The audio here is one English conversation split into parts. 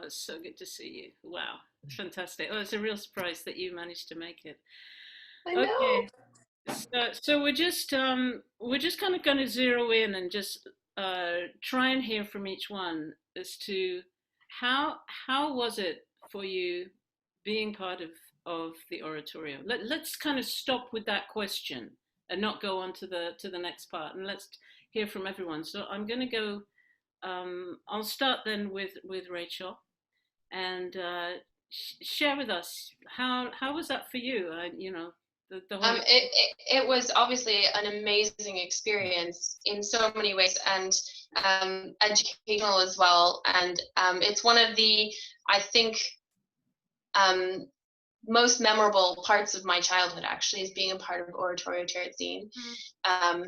it's so good to see you. Wow, fantastic. Oh, it's a real surprise that you managed to make it. I know. Okay, so we're just kind of going to zero in and just try and hear from each one as to how how was it for you being part of the oratorio. Let's kind of stop with that question and not go on to the next part, and let's hear from everyone. So I'm going to go. I'll start then with Rachel, and share with us how was that for you? You know, the whole. It was obviously an amazing experience in so many ways, and educational as well. And it's one of the, I think, most memorable parts of my childhood, actually, is being a part of Oratorio Terezin.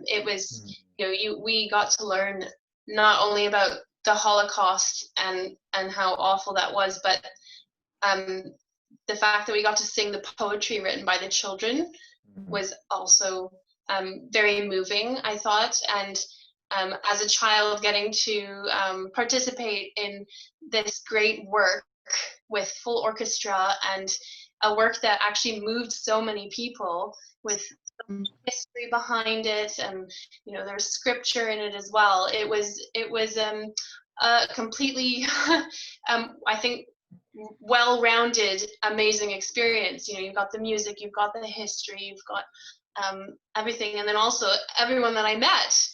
It was, we got to learn not only about the Holocaust and how awful that was, but the fact that we got to sing the poetry written by the children was also very moving, I thought. And as a child, getting to participate in this great work with full orchestra, and a work that actually moved so many people, with history behind it, and there's scripture in it as well. It was a completely I think well-rounded, amazing experience. You've got the music, you've got the history, you've got everything, and then also everyone that I met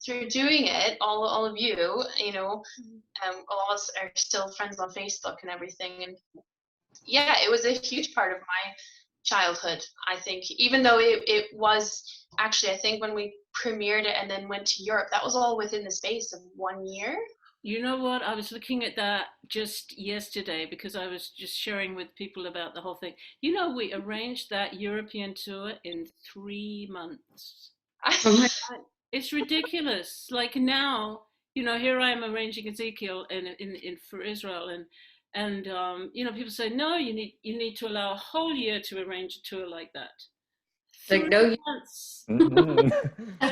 through doing it, all of you, all of us are still friends on Facebook and everything. And yeah, it was a huge part of my childhood, I think, even though it was actually, I think when we premiered it and then went to Europe, that was all within the space of 1 year. You know what? I was looking at that just yesterday because I was just sharing with people about the whole thing. You know, we arranged that European tour in 3 months. It's ridiculous. Like now, here I am arranging Ezekiel in for Israel, and people say no, you need to allow a whole year to arrange a tour like that. Like, no, 3 months. 3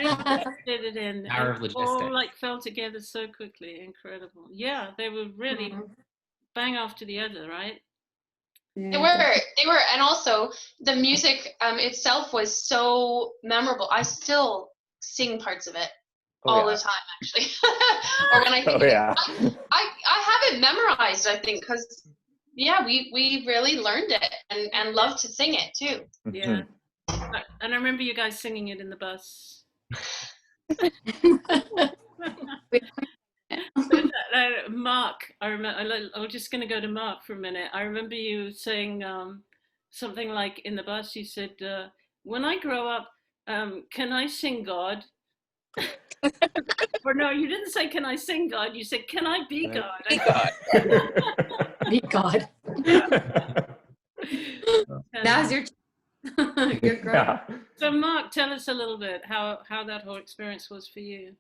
months did it in. Power of logistics. All like fell together so quickly. Incredible. Yeah, they were really bang after the other, right? Yeah, they were, and also the music itself was so memorable. I still sing parts of it all the time, actually. Or when I think of it, I have it memorized, I think, because we really learned it and love to sing it too. Yeah. And I remember you guys singing it in the bus. Mark, I remember. I'm just going to go to Mark for a minute. I remember you saying something like in the bus. You said, "When I grow up, can I sing God?" Or no, you didn't say, "Can I sing God?" You said, "Can I be God?" Be God. Be God. Now's your you're great. Yeah. So Mark, tell us a little bit how that whole experience was for you.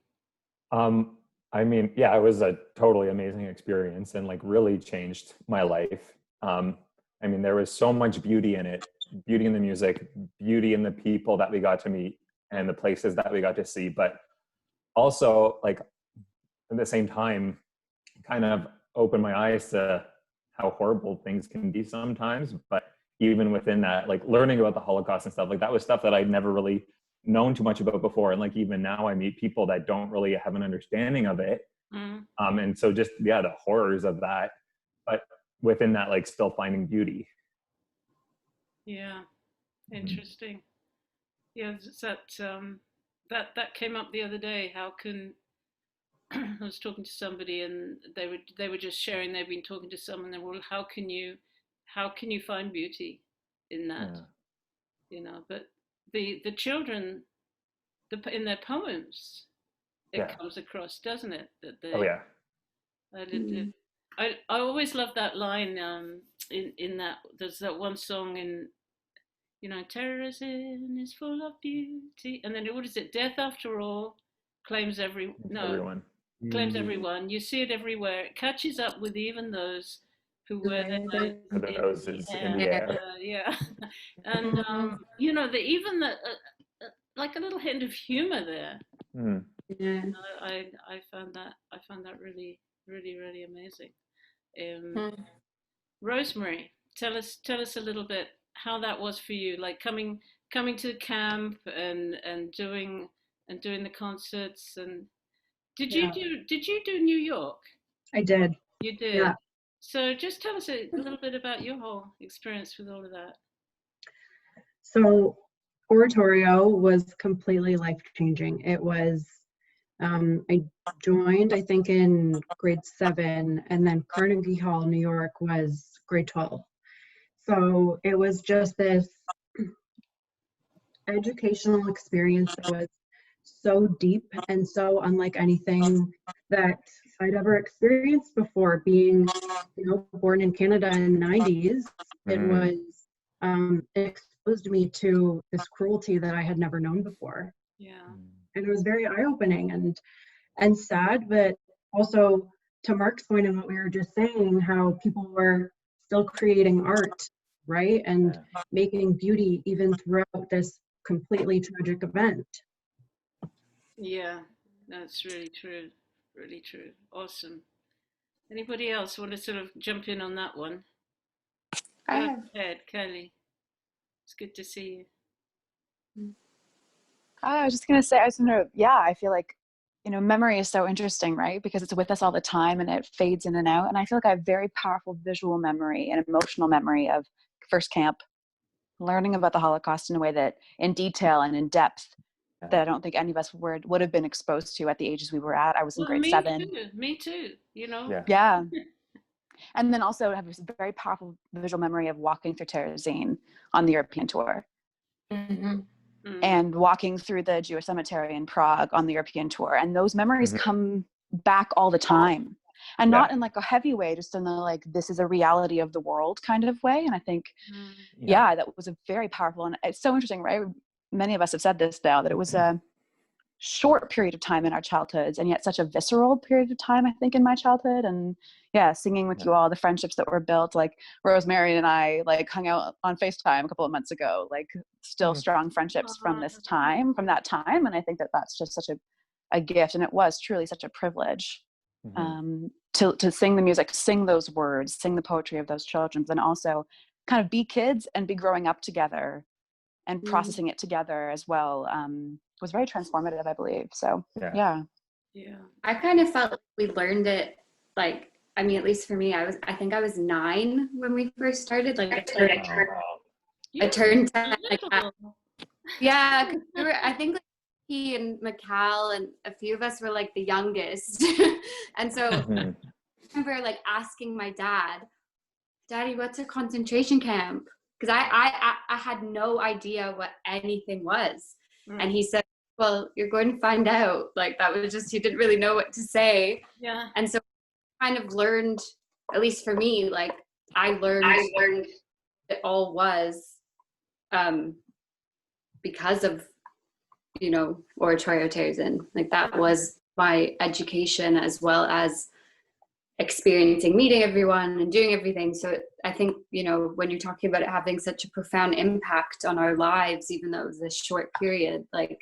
I mean, yeah, it was a totally amazing experience and like really changed my life. I mean, there was so much beauty in it, beauty in the music, beauty in the people that we got to meet and the places that we got to see, but also like at the same time, kind of opened my eyes to how horrible things can be sometimes. But even within that, like learning about the Holocaust and stuff, like that was stuff that I'd never really known too much about before. And like even now I meet people that don't really have an understanding of it. And so just, yeah, the horrors of that, but within that, like still finding beauty. Yeah, interesting. Yeah, that came up the other day. How can I was talking to somebody and they were just sharing they've been talking to someone and well, how can you find beauty in that? But the children, in their poems, it comes across, doesn't it? That they, I always love that line in that. There's that one song in, Terezin is full of beauty, and then what is it? Death after all claims everyone. Claims everyone. You see it everywhere. It catches up with even those who wear their noses in the air. Yeah, and even the like a little hint of humor there. I found that really, really, really amazing. Rosemary, tell us a little bit how that was for you, like coming to camp and doing the concerts. And did you do New York? I did. You did. Yeah. So just tell us a little bit about your whole experience with all of that. So Oratorio was completely life-changing. It was, I joined, I think, in grade 7, and then Carnegie Hall, New York was grade 12. So it was just this educational experience that was so deep and so unlike anything that I'd ever experienced before. Being, born in Canada in the 90s, it was exposed me to this cruelty that I had never known before. Yeah. And it was very eye-opening and sad, but also, to Mark's point and what we were just saying, how people were still creating art, right? And making beauty even throughout this completely tragic event. Yeah, that's really true. Really true. Awesome. Anybody else want to sort of jump in on that one? I Go have. ahead, Kaili. It's good to see you. I was just going to say, I feel like, memory is so interesting, right? Because it's with us all the time and it fades in and out. And I feel like I have very powerful visual memory and emotional memory of first camp, learning about the Holocaust in a way that in detail and in depth that I don't think any of us would have been exposed to at the ages we were at. I was in grade 7. Me too, Yeah. And then also I have this very powerful visual memory of walking through Terezin on the European tour. And walking through the Jewish cemetery in Prague on the European tour. And those memories come back all the time. And not in like a heavy way, just in the like, this is a reality of the world kind of way. And I think, that was a very powerful, and it's so interesting, right? Many of us have said this now, that it was a short period of time in our childhoods, and yet such a visceral period of time, I think, in my childhood. And singing with you all, the friendships that were built, like Rosemary and I like hung out on FaceTime a couple of months ago, like still strong friendships from that time. And I think that that's just such a gift, and it was truly such a privilege to sing the music, sing those words, sing the poetry of those children, but then also kind of be kids and be growing up together and processing it together as well. Was very transformative, I believe. So yeah. I kind of felt like we learned it, like, I mean, at least for me, I think I was 9 when we first started. Like I turned 10 like that. Yeah, 'cause I think like he and Mikal and a few of us were like the youngest. And so I remember like asking my Daddy, what's a concentration camp? Because I had no idea what anything was. And he said, well, you're going to find out. Like that was just, he didn't really know what to say. Yeah. And so I kind of learned, at least for me, like I learned it all was because of, Oratorio Terezin. Like that was my education, as well as experiencing meeting everyone and doing everything. So I think, when you're talking about it having such a profound impact on our lives, even though it was a short period, like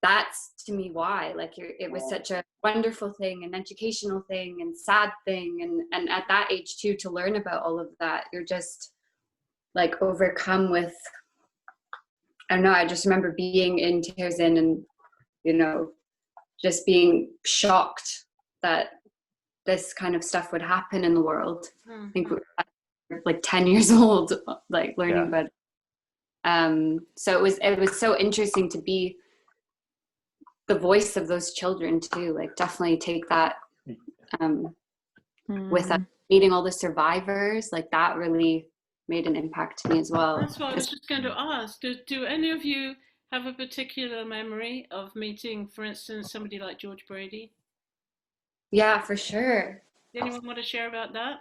that's to me why, like it was such a wonderful thing, an educational thing and sad thing. And at that age too, to learn about all of that, you're just like overcome with, I don't know, I just remember being in Terezin and, just being shocked that this kind of stuff would happen in the world. I think we were like 10 years old, like learning about it. So it was so interesting to be the voice of those children too. Like definitely take that with us, meeting all the survivors, like that really made an impact to me as well. That's what I was just going to ask. Do any of you have a particular memory of meeting, for instance, somebody like George Brady? Yeah, for sure. Anyone want to share about that?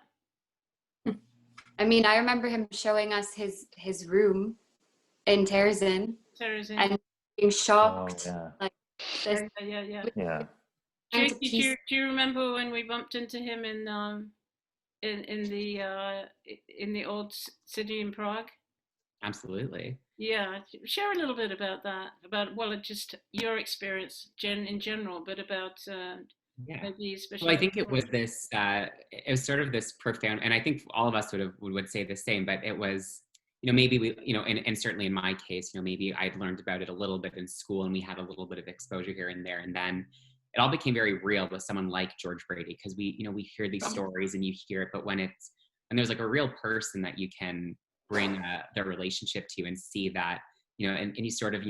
I mean, I remember him showing us his room in Terezin and being shocked. Like this. Yeah. Jakie, do you remember when we bumped into him in the old city in Prague? Absolutely. Yeah, share a little bit about that. About just your experience in general, but about Yeah. maybe especially. Well, I think it was this. It was sort of this profound, and I think all of us would say the same. But it was, maybe we, and certainly in my case, maybe I'd learned about it a little bit in school, and we had a little bit of exposure here and there, and then it all became very real with someone like George Brady, because we hear these stories and you hear it, but when there's like a real person that you can bring their relationship to and see that, and you sort of,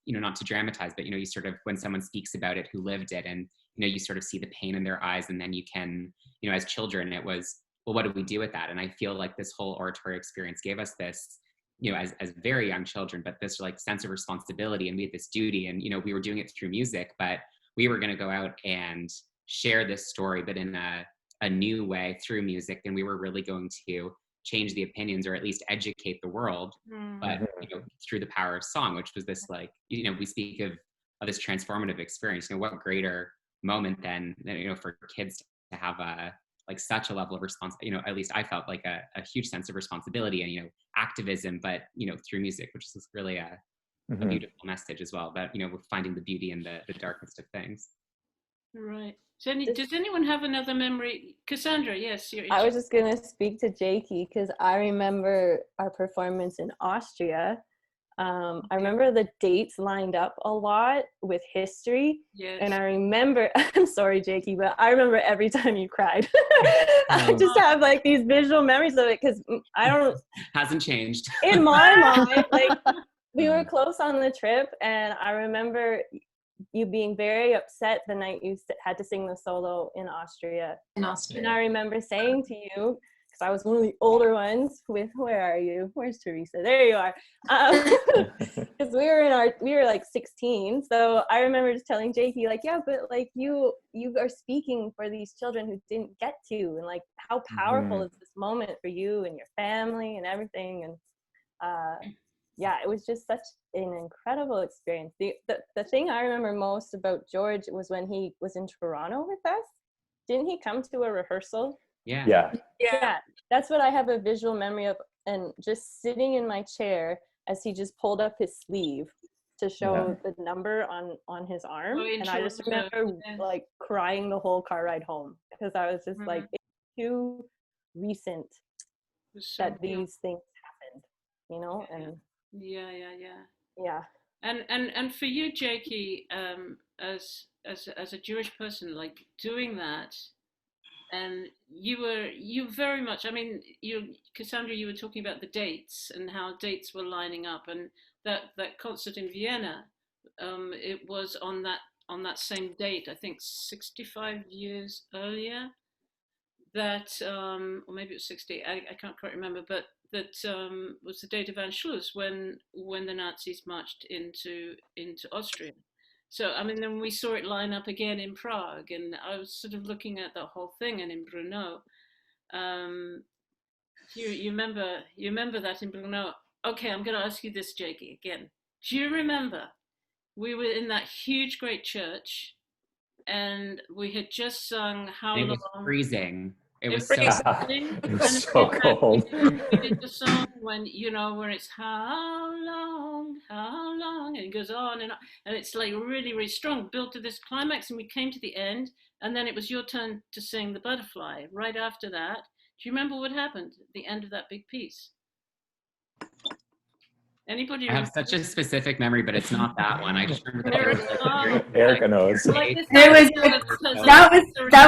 not to dramatize, but, you sort of, when someone speaks about it who lived it, and, you sort of see the pain in their eyes, and then you can, as children, it was, well, what do we do with that? And I feel like this whole oratorio experience gave us this, as very young children, but this like sense of responsibility, and we had this duty, and, we were doing it through music, but we were going to go out and share this story, but in a new way through music, and we were really going to change the opinions, or at least educate the world, but through the power of song, which was this, like, we speak of this transformative experience. What greater moment than for kids to have like such a level of at least I felt like a huge sense of responsibility and activism, but through music, which is really a beautiful message as well about finding the beauty in the darkest of things. Right. Does anyone have another memory? Cassandra, yes. I was just going to speak to Jakie, because I remember our performance in Austria. I remember the dates lined up a lot with history. Yes. And I remember, I'm sorry, Jakie, but I remember every time you cried. I just have like these visual memories of it, because Hasn't changed. In my mind, like, we were close on the trip, and I remember you being very upset the night you had to sing the solo in Austria. And I remember saying to you, because I was one of the older ones where are you? Where's Theresa? There you are. Because we were like 16. So I remember just telling Jakie, like, yeah, but like you are speaking for these children who didn't get to, and like, how powerful is this moment for you and your family and everything. And yeah, it was just such an incredible experience. The thing I remember most about George was when he was in Toronto with us. Didn't he come to a rehearsal? Yeah. That's what I have a visual memory of, and just sitting in my chair as he just pulled up his sleeve to show the number on his arm. And I just remember like crying the whole car ride home, because I was just like, it's too recent that these things happened, and yeah. And for you, Jakie, as a Jewish person, like doing that, and you very much, I mean, Cassandra, you were talking about the dates and how dates were lining up, and that concert in Vienna, it was on that same date, I think 65 years earlier, that or maybe it was 60, I can't quite remember, but that was the date of Anschluss, when the Nazis marched into Austria. So I mean, then we saw it line up again in Prague, and I was sort of looking at the whole thing, and in Brno, you remember that in Brno. Okay, I'm going to ask you this, Jakie, again. Do you remember we were in that huge, great church, and we had just sung How Long? It was freezing. It was so cold. We did the song when it's how long, and it goes on, and it's like really, really strong, built to this climax, and we came to the end, and then it was your turn to sing the Butterfly right after that. Do you remember what happened at the end of that big piece? Anybody? I have such a specific memory, but it's not that one. I just remember Erica knows. That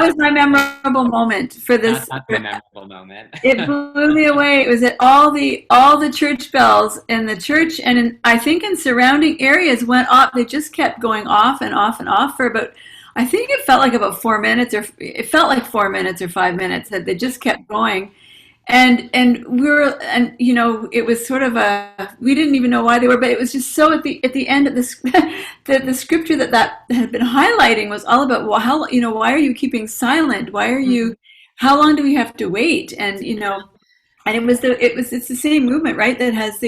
was my memorable moment for this. That's my memorable moment. It blew me away. It was at all the church bells in the church, and I think in surrounding areas went off. They just kept going off and off and off for about, I think it felt like about 4 minutes, or it felt like 4 minutes or 5 minutes that they just kept going. And it was sort of we didn't even know why they were, but it was just so at the end of the scripture that had been highlighting was all about, well, how, why are you keeping silent? Why are you, how long do we have to wait? And, and it's the same movement, right? That has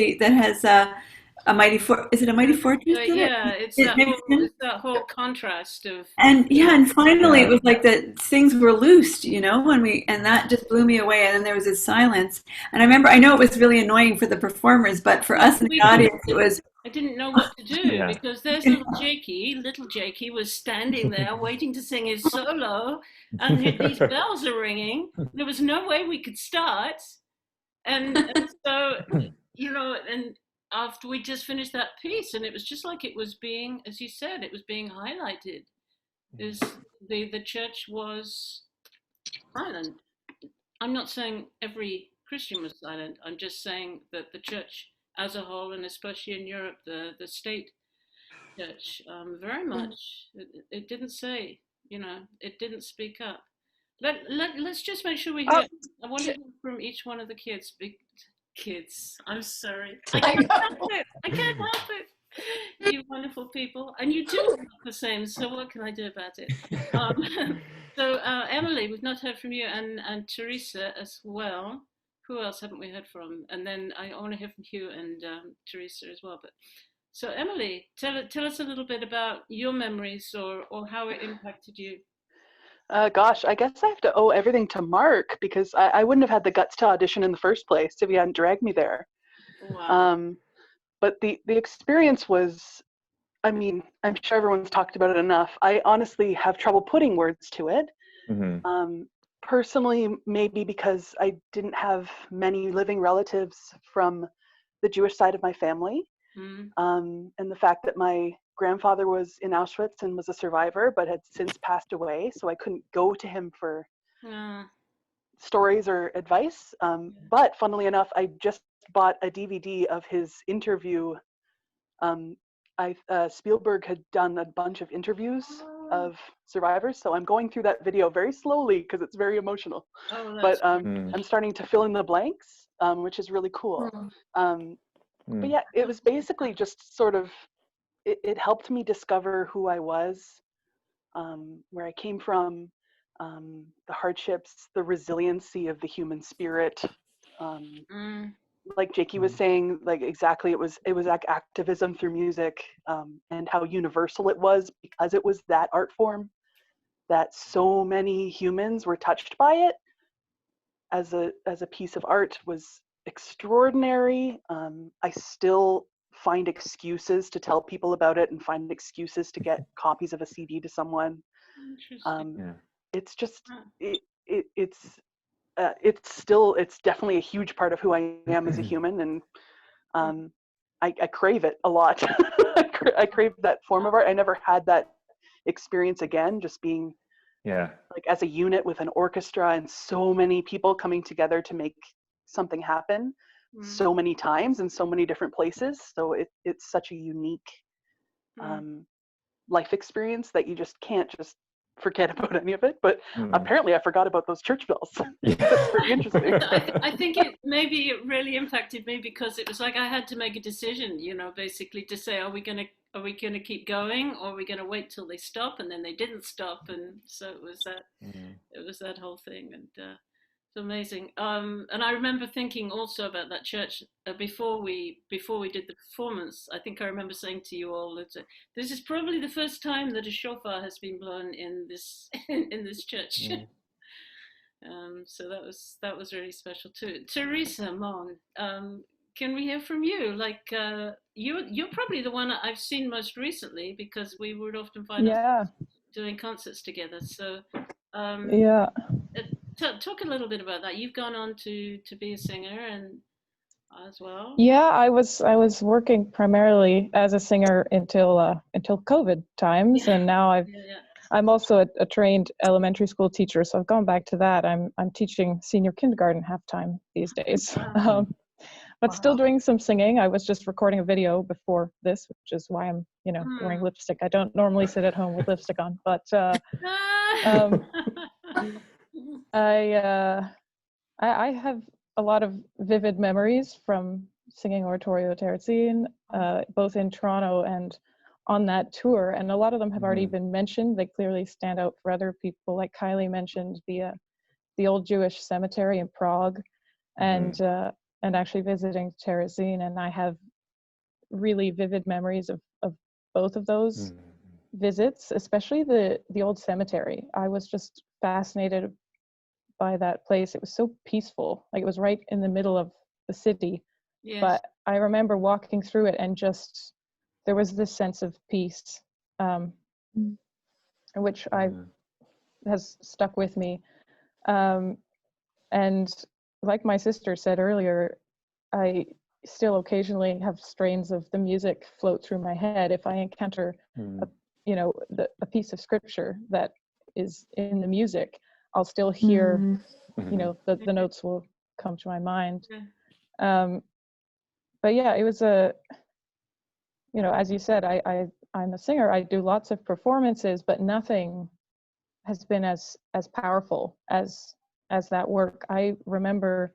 a mighty is it a mighty fortress? Yeah, it's that whole contrast of. And finally it was like that things were loosed, and that just blew me away. And then there was this silence. And I know it was really annoying for the performers, but for us in the audience, it was, I didn't know what to do because there's little Jakie was standing there waiting to sing his solo, and these bells are ringing. There was no way we could start, and so and after we just finished that piece, and it was just like it was being, as you said, it was being highlighted. Is the church was silent. I'm not saying every Christian was silent. I'm just saying that the church as a whole, and especially in Europe, the state church, very much, it didn't say, it didn't speak up. Let's just make sure we hear. I want to hear from each one of the kids. Kids, I'm sorry. I can't help it. I can't help it. You wonderful people. And you do look the same, so what can I do about it? So Emily, we've not heard from you, and Teresa as well. Who else haven't we heard from? And then I want to hear from Huw and Teresa as well. But so Emily, tell us a little bit about your memories or how it impacted you. Gosh, I guess I have to owe everything to Mark, because I wouldn't have had the guts to audition in the first place if he hadn't dragged me there. Wow. But the experience was, I mean, I'm sure everyone's talked about it enough. I honestly have trouble putting words to it. Personally, maybe because I didn't have many living relatives from the Jewish side of my family. And the fact that my grandfather was in Auschwitz and was a survivor, but had since passed away, so I couldn't go to him for stories or advice. But funnily enough, I just bought a DVD of his interview. Spielberg had done a bunch of interviews of survivors, so I'm going through that video very slowly because it's very emotional. But I'm starting to fill in the blanks, which is really cool. But yeah, it was basically just sort of, it helped me discover who I was, where I came from, the hardships, the resiliency of the human spirit. Like Jakie was saying, like exactly, it was like activism through music, and how universal it was because it was that art form, that so many humans were touched by it as a piece of art was extraordinary. I still find excuses to tell people about it and find excuses to get copies of a CD to someone. It's just it's definitely a huge part of who I am as a human, and I crave it a lot. I crave that form of art. I never had that experience again, just being like as a unit with an orchestra and so many people coming together to make something happen so many times in so many different places. So it's such a unique life experience that you just can't just forget about any of it. But apparently I forgot about those church bells. That's pretty interesting. I think maybe it really impacted me because it was like I had to make a decision, basically to say, are we going to keep going, or are we going to wait till they stop? And then they didn't stop, and so it was that whole thing, and it's amazing. And I remember thinking also about that church before we did the performance. I think I remember saying to you all that this is probably the first time that a shofar has been blown in this church. So that was really special too. Teresa, Mon, can we hear from you? Like you're probably the one I've seen most recently because we would often find us doing concerts together. So talk a little bit about that. You've gone on to be a singer and as well. Yeah, I was working primarily as a singer until COVID times, and now I'm also a trained elementary school teacher, so I've gone back to that. I'm teaching senior kindergarten half-time these days. But still doing some singing. I was just recording a video before this, which is why I'm, wearing lipstick. I don't normally sit at home with lipstick on, but I have a lot of vivid memories from singing Oratorio Terezin, both in Toronto and on that tour, and a lot of them have already been mentioned. They clearly stand out for other people. Like Kaili mentioned the old Jewish cemetery in Prague, and actually visiting Terezin, and I have really vivid memories of both of those visits, especially the old cemetery. I was just fascinated by that place. It was so peaceful, like it was right in the middle of the city. But I remember walking through it and just there was this sense of peace, which has stuck with me. And like my sister said earlier, I still occasionally have strains of the music float through my head if I encounter a piece of scripture that is in the music. I'll still hear the notes will come to my mind. But yeah, it was as you said, I'm a singer. I do lots of performances, but nothing has been as powerful as that work. I remember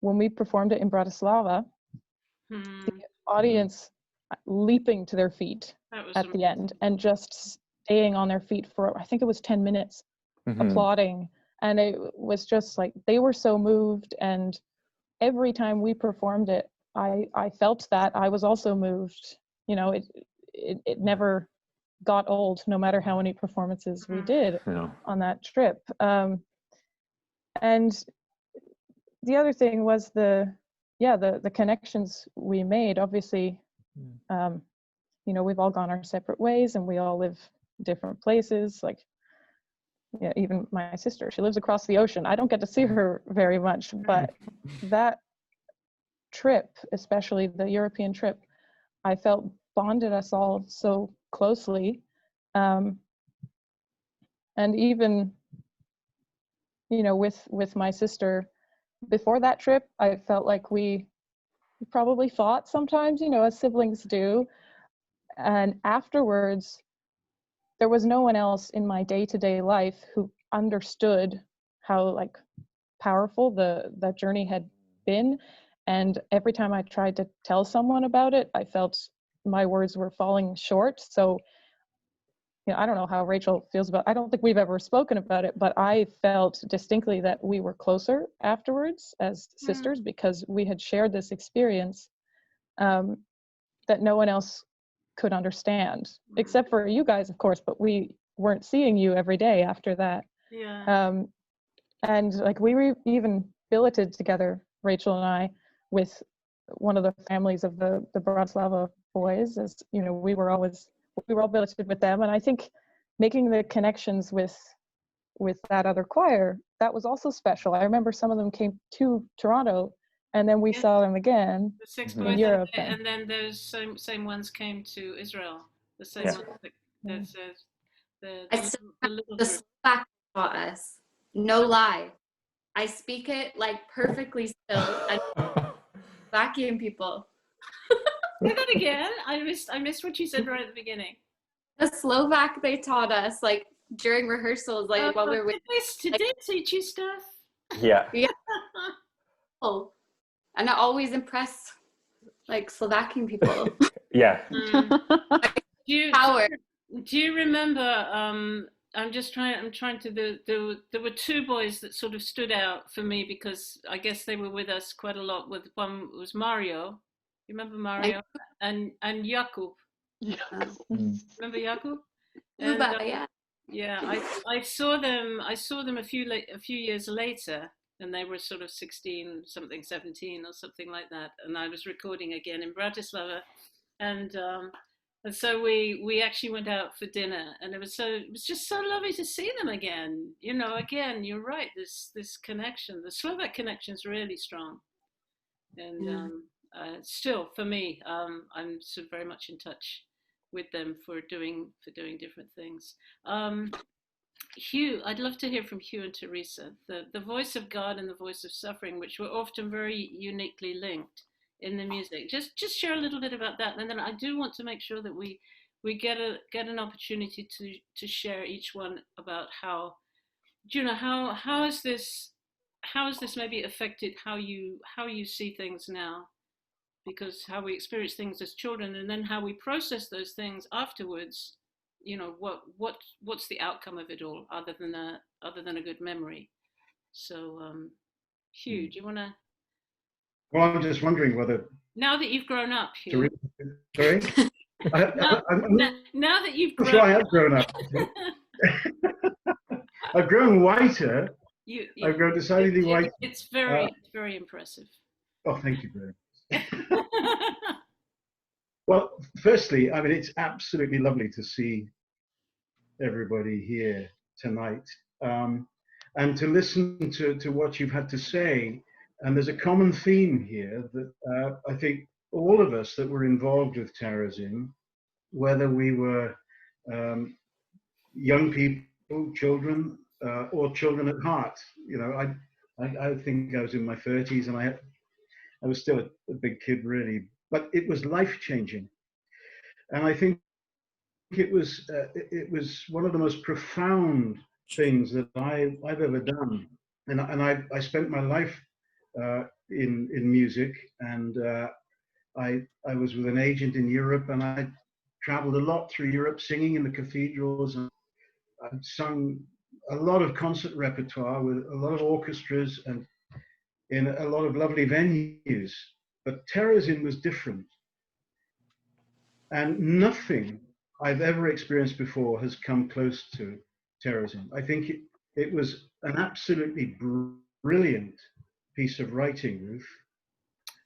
when we performed it in Bratislava, the audience leaping to their feet at the end and just staying on their feet for, I think it was 10 minutes, applauding. And it was just like, they were so moved. And every time we performed it, I felt that I was also moved. It never got old, no matter how many performances we did on that trip. And the other thing was the connections we made. Obviously, we've all gone our separate ways and we all live different places. Like, even my sister, she lives across the ocean. I don't get to see her very much, but that trip, especially the European trip, I felt bonded us all so closely. And even, with my sister, before that trip, I felt like we probably fought sometimes, as siblings do. And afterwards, there was no one else in my day-to-day life who understood how powerful that journey had been. And every time I tried to tell someone about it, I felt my words were falling short. So, I don't know how Rachel feels about it. I don't think we've ever spoken about it, but I felt distinctly that we were closer afterwards as sisters because we had shared this experience that no one else could understand, except for you guys, of course, but we weren't seeing you every day after that. And we were even billeted together, Rachel and I, with one of the families of the Bratislava boys, as we were all billeted with them. And I think making the connections with that other choir, that was also special. I remember some of them came to Toronto, and then we saw them again in Europe. And then those same ones came to Israel. The same ones that says the Slovak taught us. No lie. I speak it perfectly still. And Slovakian people. Say that again. I missed what you said right at the beginning. The Slovak they taught us during rehearsals, while we were with. Did they teach you stuff? Yeah. Oh, and I always impress Slovakian people. Yeah. Do you remember? I'm trying to. There were two boys that sort of stood out for me because I guess they were with us quite a lot. With one was Mario. You remember Mario and Jakub? Remember Jakub? And, I saw them a few years later, and they were sort of 16 something, 17 or something like that, and I was recording again in Bratislava, and so we actually went out for dinner, and it was just so lovely to see them again. Again, you're right, this connection, the Slovak connection is really strong, and still for me, I'm sort of very much in touch with them for doing different things. Huw, I'd love to hear from Huw and Teresa, the voice of God and the voice of suffering, which were often very uniquely linked in the music. Just share a little bit about that, and then I do want to make sure that we get an opportunity to share each one about how has this maybe affected how you see things now, because how we experience things as children, and then how we process those things afterwards. What's the outcome of it all, other than a good memory? So, Huw, do you want to? Well, I'm just wondering whether now that you've grown up, Huw. Sorry. Now that you've grown up. I have grown up. I've grown whiter. I've grown decidedly whiter. It's very impressive. Oh, thank you very much. Well, firstly, I mean, it's absolutely lovely to see everybody here tonight, and to listen to what you've had to say. And there's a common theme here that I think all of us that were involved with Terezin, whether we were young people, children, or children at heart. You know, I think I was in my 30s, and I was still a big kid, really. But it was life changing, and I think it was one of the most profound things that I've ever done. And I spent my life in music, and I was with an agent in Europe, and I traveled a lot through Europe singing in the cathedrals, and I'd sung a lot of concert repertoire with a lot of orchestras and in a lot of lovely venues. But Terezin was different. And nothing I've ever experienced before has come close to Terezin. I think it was an absolutely brilliant piece of writing, Ruth.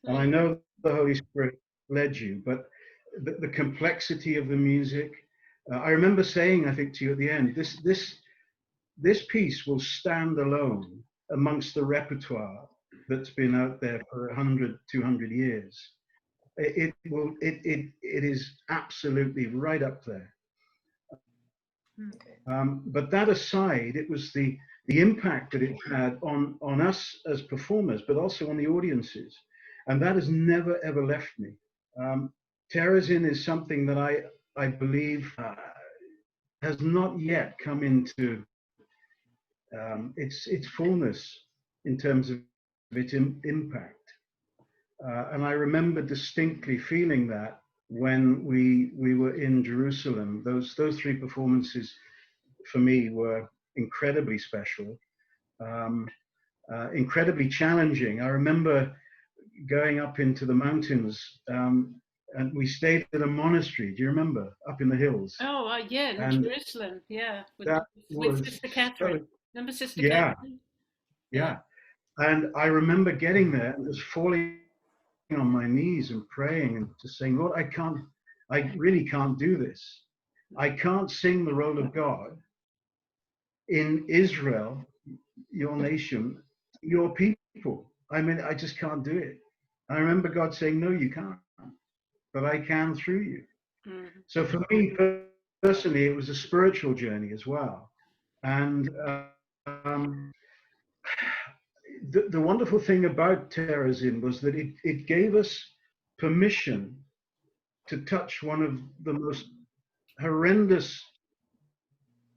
And I know the Holy Spirit led you, but the complexity of the music. I remember saying, I think to you at the end, this piece will stand alone amongst the repertoire that's been out there for 100, 200 years. It is absolutely right up there. But that aside, it was the impact that it had on us as performers, but also on the audiences. And that has never, ever left me. Terezin is something that I believe has not yet come into its fullness in terms of its impact. And I remember distinctly feeling that when we were in Jerusalem. Those three performances for me were incredibly special, incredibly challenging. I remember going up into the mountains, and we stayed at a monastery. Do you remember, up in the hills? Oh, yeah, in Jerusalem, yeah, with Sister Catherine. Remember Sister Catherine? Yeah. And I remember getting there and just falling on my knees and praying and just saying, Lord, I really can't do this. I can't sing the role of God in Israel, your nation, your people. I mean, I just can't do it. I remember God saying, no, you can't, but I can through you. Mm-hmm. So for me personally, it was a spiritual journey as well. And the wonderful thing about Terezin was that it gave us permission to touch one of the most horrendous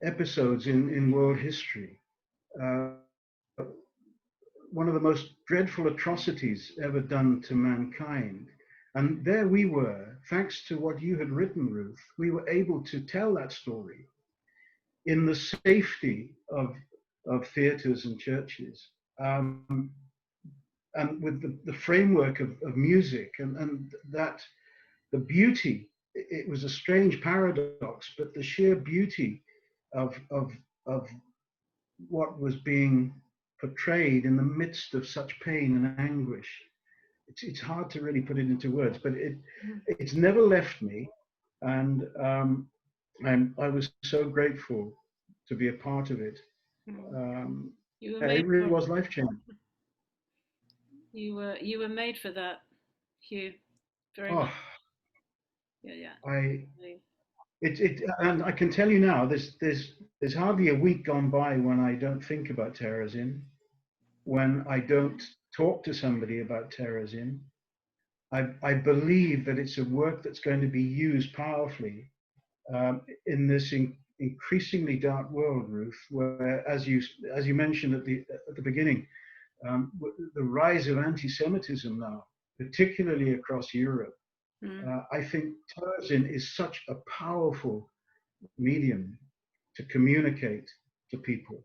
episodes in world history. One of the most dreadful atrocities ever done to mankind. And there we were, thanks to what you had written, Ruth, we were able to tell that story in the safety of theaters and churches. And with the framework of music and that the beauty, it was a strange paradox, but the sheer beauty of what was being portrayed in the midst of such pain and anguish. It's hard to really put it into words, but it's never left me, and I was so grateful to be a part of it. It really was life-changing. You were made for that, Huw. Very much. Yeah. And I can tell you now, there's hardly a week gone by when I don't think about Terezin, when I don't talk to somebody about Terezin. I believe that it's a work that's going to be used powerfully in this increasingly dark world, Ruth, where, as you mentioned at the beginning, the rise of anti-Semitism now, particularly across Europe. I think Terezin is such a powerful medium to communicate to people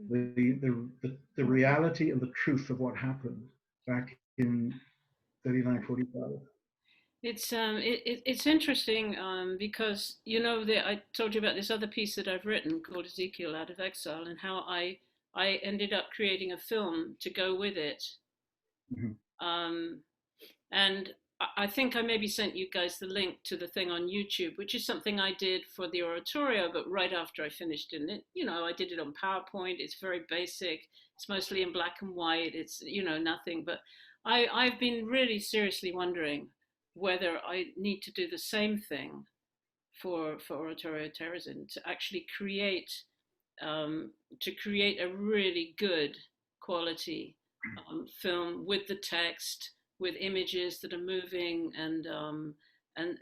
the reality and the truth of what happened back in 39, 45. It's interesting because I told you about this other piece that I've written called Ezekiel Out of Exile, and how I ended up creating a film to go with it. Mm-hmm. And I think I maybe sent you guys the link to the thing on YouTube, which is something I did for the oratorio, but right after I finished in it, I did it on PowerPoint. It's very basic. It's mostly in black and white. It's, nothing. But I've been really seriously wondering whether I need to do the same thing for Oratorio Terezin, to actually create a really good quality film with the text, with images that are moving, and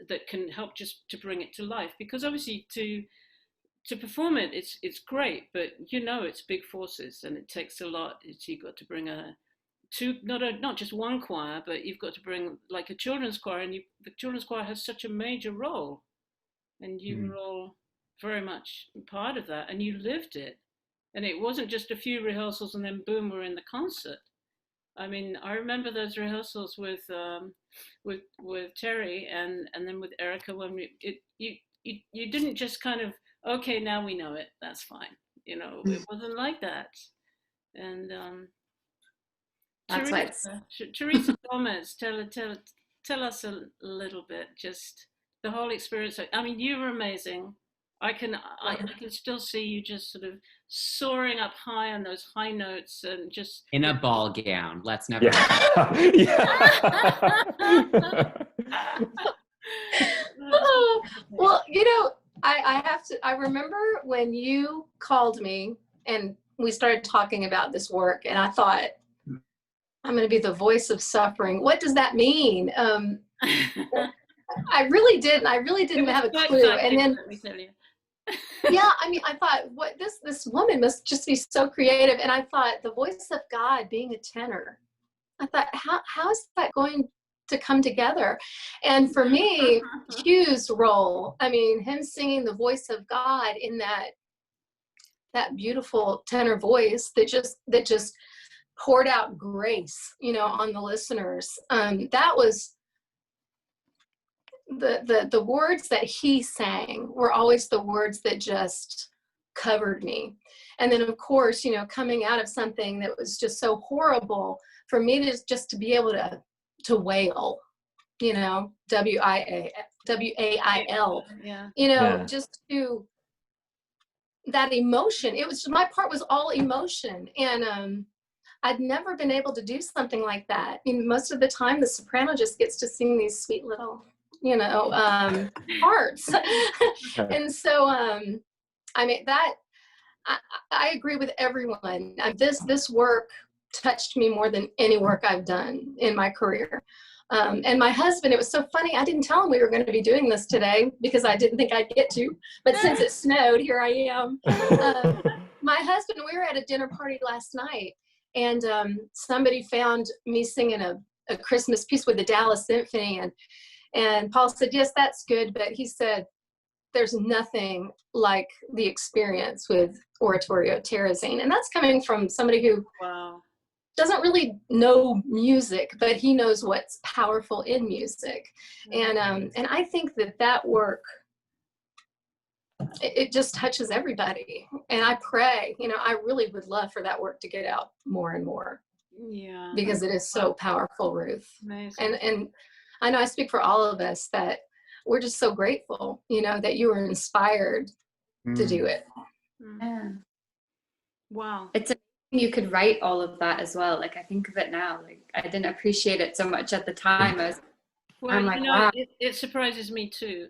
that can help just to bring it to life. Because obviously to perform it, it's great, but it's big forces and it takes a lot. You've got to bring not just one choir, but you've got to bring like a children's choir, and the children's choir has such a major role, and you were all very much part of that, and you lived it, and it wasn't just a few rehearsals and then boom, we're in the concert. I mean, I remember those rehearsals with Terry and then with Erica, when you didn't just kind of, okay, now we know it, that's fine. It wasn't like that. And that's Teresa Gomez, tell us a little bit, just the whole experience. I mean, you were amazing. I can still see you just sort of soaring up high on those high notes, and just in a ball gown. Let's never. Well, I have to. I remember when you called me and we started talking about this work, and I thought, I'm going to be the voice of suffering. What does that mean? I really didn't have a clue. And then, let me tell you. Yeah, I mean, I thought, what this woman must just be so creative. And I thought, the voice of God being a tenor. I thought, how is that going to come together? And for me, Huw's role, I mean, him singing the voice of God in that beautiful tenor voice that just poured out grace, on the listeners. That was the words that he sang were always the words that just covered me. And then, of course, coming out of something that was just so horrible, for me to be able to wail, W-A-I-L, just to that emotion. My part was all emotion. And I'd never been able to do something like that. I mean, most of the time the soprano just gets to sing these sweet little parts. And so I mean, that I agree with everyone. This work touched me more than any work I've done in my career. And my husband, it was so funny, I didn't tell him we were going to be doing this today because I didn't think I'd get to, but since it snowed, here I am. My husband, we were at a dinner party last night, and somebody found me singing a Christmas piece with the Dallas Symphony, and Paul said, yes, that's good. But he said, there's nothing like the experience with Oratorio Terezin. And that's coming from somebody who doesn't really know music, but he knows what's powerful in music. And I think that work, it just touches everybody. And I pray, I really would love for that work to get out more and more. Yeah. Because it is so powerful, Ruth. Amazing. And I know I speak for all of us that we're just so grateful, that you were inspired to do it. Yeah. Wow. It's amazing you could write all of that as well. Like, I think of it now, like I didn't appreciate it so much at the time. I'm like, wow. It surprises me too.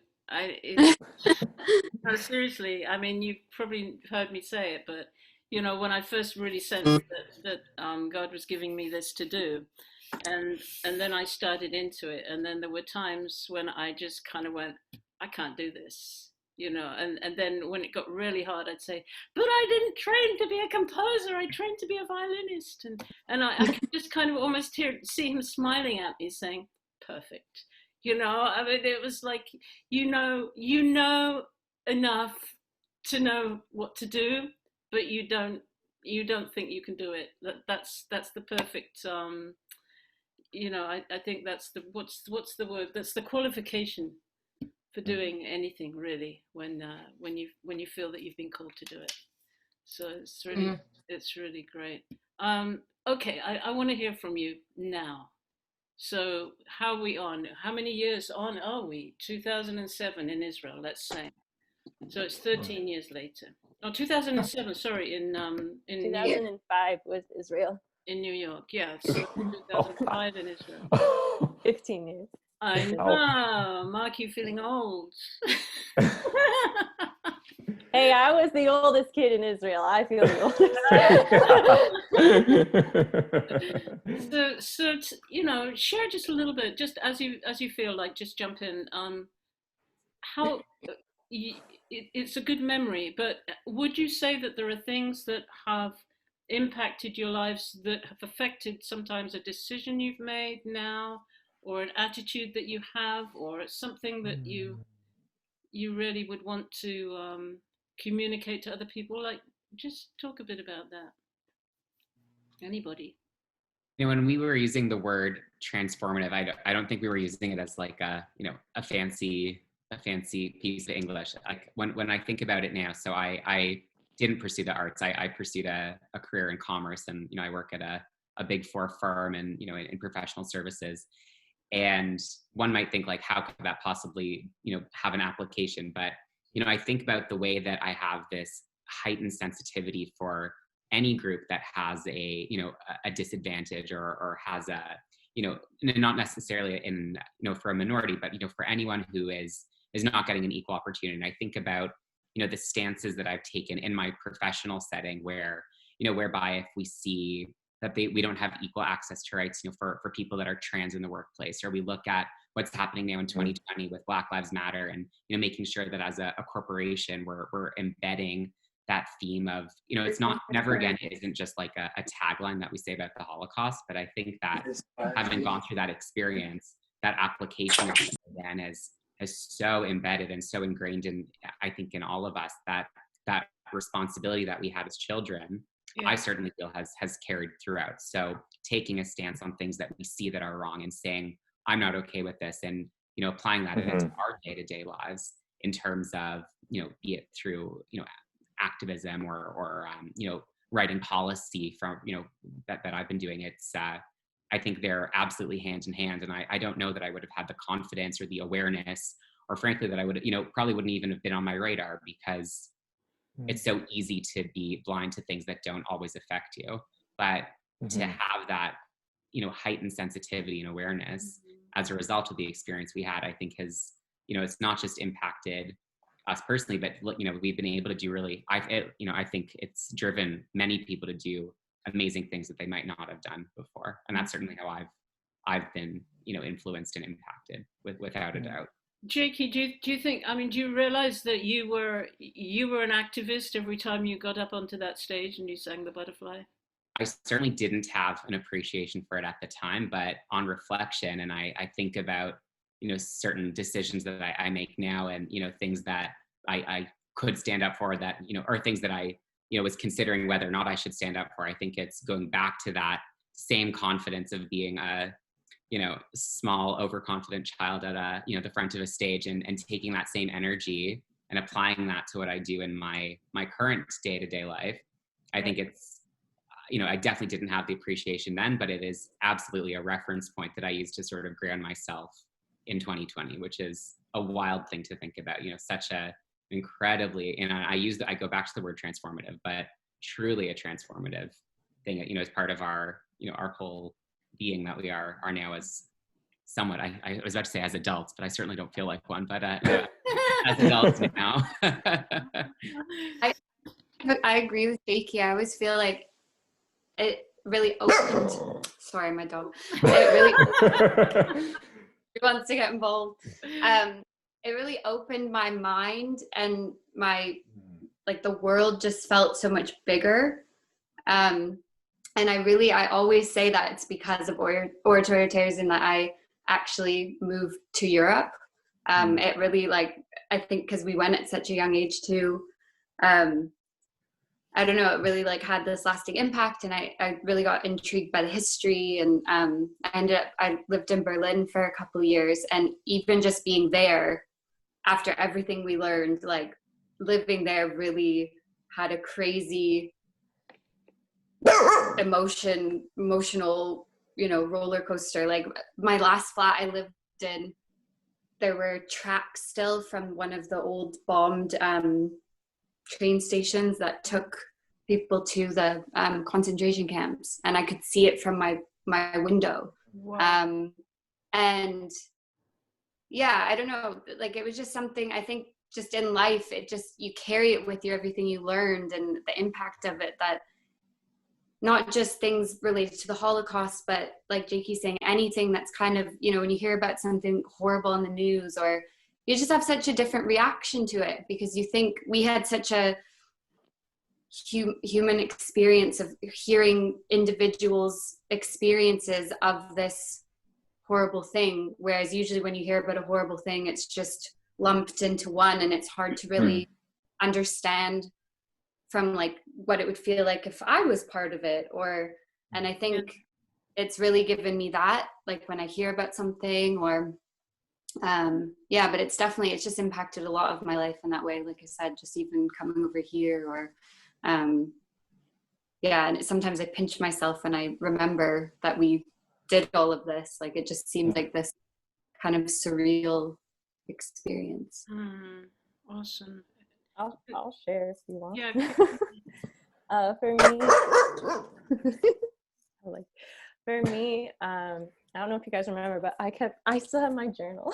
No, seriously, I mean, you've probably heard me say it, but when I first really sensed that God was giving me this to do, and then I started into it, and then there were times when I just kind of went, I can't do this, and then when it got really hard, I'd say, but I didn't train to be a composer, I trained to be a violinist, and I could just kind of almost see him smiling at me saying, perfect. I mean, it was like, you know enough to know what to do, but you don't think you can do it. That's the perfect, I think that's the, what's the word? That's the qualification for doing anything, really, when you feel that you've been called to do it. So it's really great. Okay, I want to hear from you now. So how are we on? How many years on are we? 2007 in Israel, let's say. So it's 13 years later. Oh, 2007, sorry, in 2005 was Israel. In New York, yeah. So 2005 in Israel. 15 years. I know. Mark, you feeling old. Hey, I was the oldest kid in Israel. I feel the oldest. So you know, share just a little bit, just as you feel like, just jump in. How it's a good memory, but would you say that there are things that have impacted your lives that have affected sometimes a decision you've made now, or an attitude that you have, or something that you really would want to communicate to other people? Like, just talk a bit about that. Anybody? You know, when we were using the word transformative, I don't think we were using it as like a fancy piece of English. Like when I think about it now, so I didn't pursue the arts. I pursued a career in commerce, and you know, I work at a big 4 firm, and you know, in professional services. And one might think like, how could that possibly, you know, have an application? But you know, I think about the way that I have this heightened sensitivity for any group that has a, you know, a disadvantage, or has a, you know, not necessarily in, you know, for a minority, but you know, for anyone who is not getting an equal opportunity. And I think about, you know, the stances that I've taken in my professional setting, where, you know, whereby if we see that we don't have equal access to rights, you know, for people that are trans in the workplace, or we look at what's happening now in 2020 with Black Lives Matter, and, you know, making sure that as a corporation, we're embedding that theme of, you know, it's not, never again, it isn't just like a tagline that we say about the Holocaust, but I think that having gone through that experience, that application again is so embedded and so ingrained in, I think, in all of us, that responsibility that we had as children, I certainly feel has carried throughout. So taking a stance on things that we see that are wrong, and saying, I'm not okay with this, and, you know, applying that into our day-to-day lives in terms of, you know, be it through, you know, activism or you know, writing policy from, you know, that I've been doing. It's I think they're absolutely hand in hand, and I don't know that I would have had the confidence or the awareness, or frankly that I would, you know, probably wouldn't even have been on my radar, because it's so easy to be blind to things that don't always affect you. But to have that, you know, heightened sensitivity and awareness as a result of the experience we had, I think has, you know, it's not just impacted us personally, but, you know, we've been able to do really, you know, I think it's driven many people to do amazing things that they might not have done before. And that's certainly how I've been, you know, influenced and impacted, without a doubt. Jakie, do you think, I mean, do you realize that you were an activist every time you got up onto that stage and you sang The Butterfly? I certainly didn't have an appreciation for it at the time, but on reflection, and I think about, you know, certain decisions that I make now, and, you know, things that I could stand up for, that, you know, or things that I, you know, was considering whether or not I should stand up for. I think it's going back to that same confidence of being a, you know, small, overconfident child at you know, the front of a stage, and taking that same energy and applying that to what I do in my current day-to-day life. I think it's, you know, I definitely didn't have the appreciation then, but it is absolutely a reference point that I use to sort of ground myself in 2020, which is a wild thing to think about, you know, such a incredibly, and I go back to the word transformative, but truly a transformative thing, you know, as part of our, you know, our whole being that we are now as somewhat, I was about to say as adults, but I certainly don't feel like one, but as adults now. I agree with Jakie. I always feel like it really opened, sorry, my dog. It really wants to get involved. It really opened my mind, and my, like, the world just felt so much bigger. And I always say that it's because of Oratorio Terezin that I actually moved to Europe. It really, like, I think because we went at such a young age too, I don't know, it really like had this lasting impact, and I really got intrigued by the history, and I lived in Berlin for a couple of years, and even just being there after everything we learned, like living there really had a crazy emotional roller coaster. Like my last flat I lived in, there were tracks still from one of the old bombed train stations that took people to the concentration camps, and I could see it from my window. Wow. And yeah, I don't know, like it was just something, I think just in life, you carry it with you, everything you learned and the impact of it, that not just things related to the Holocaust, but like Jakie's saying, anything that's kind of, when you hear about something horrible in the news, or you just have such a different reaction to it, because you think we had such a human experience of hearing individuals' experiences of this horrible thing, whereas usually when you hear about a horrible thing, it's just lumped into one, and it's hard to really understand from like what it would feel like if I was part of it. And I think it's really given me that, like when I hear about something, or but it's just impacted a lot of my life in that way, like I said, just even coming over here, or and sometimes I pinch myself when I remember that we did all of this. Like it just seemed like this kind of surreal experience. Awesome. I'll share if you want. Yeah. For me, I don't know if you guys remember, but I still have my journal.